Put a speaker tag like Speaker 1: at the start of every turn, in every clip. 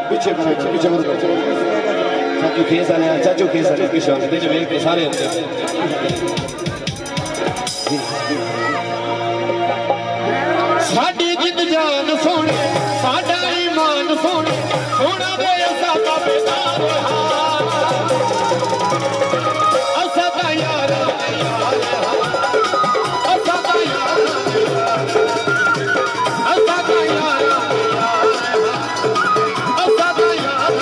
Speaker 1: पीछे चाचू केस आने चाचू केस आने पीछे तेरे वेख के सारे
Speaker 2: साडी जिंद जान सोने साडा ईमान सोने सोना दे सादा बेदार असा दा यार असा दा यार असा दा यार असा दा यार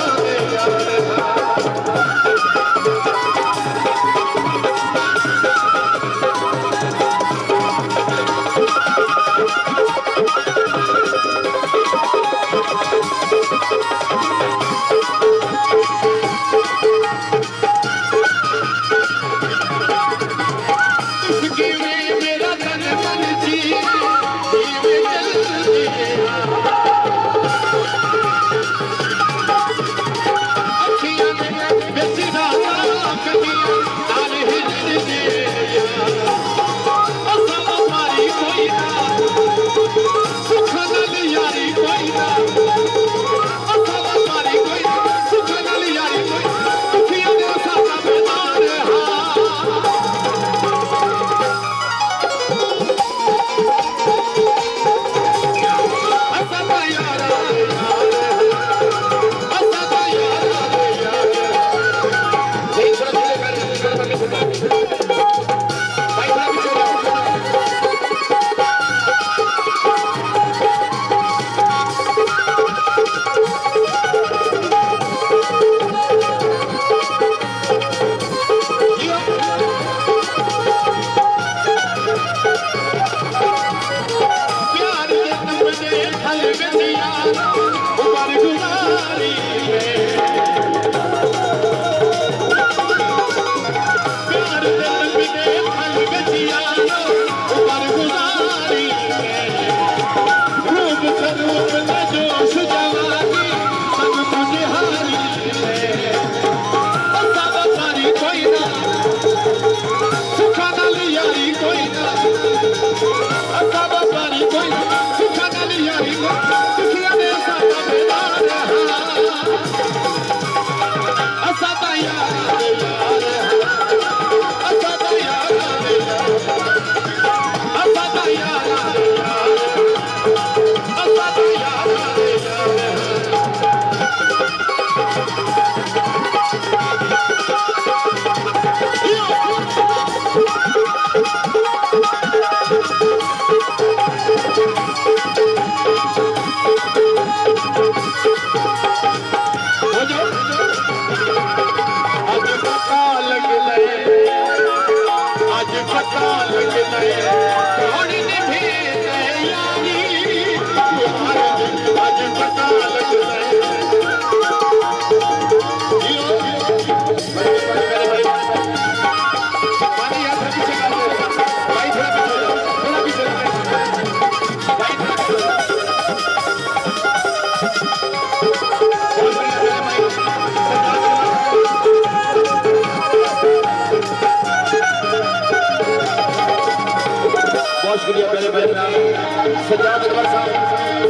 Speaker 2: सजाद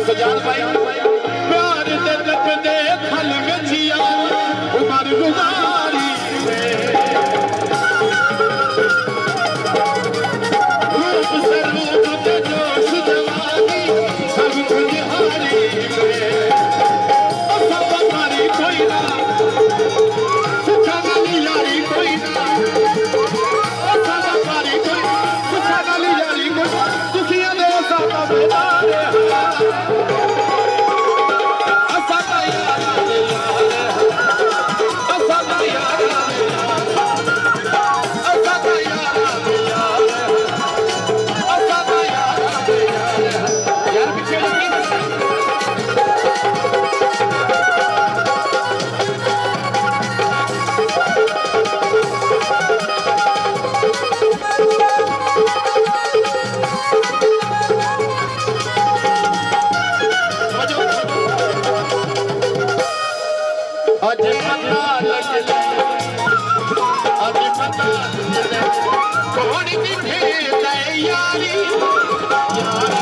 Speaker 2: सजाद भाई प्यार दे तक दे फल गछिया उमर गुजारी रूप से रूप ते जोश जवानी सब खुलिहारी सब मारी कोई ना सुखा वाली यारी कोई ना सब मारी कोई सुखा वाली यारी कोई दुखिया दे सादा बेदार आज पता लगले आज पता लगले कौन की भेद यारी यार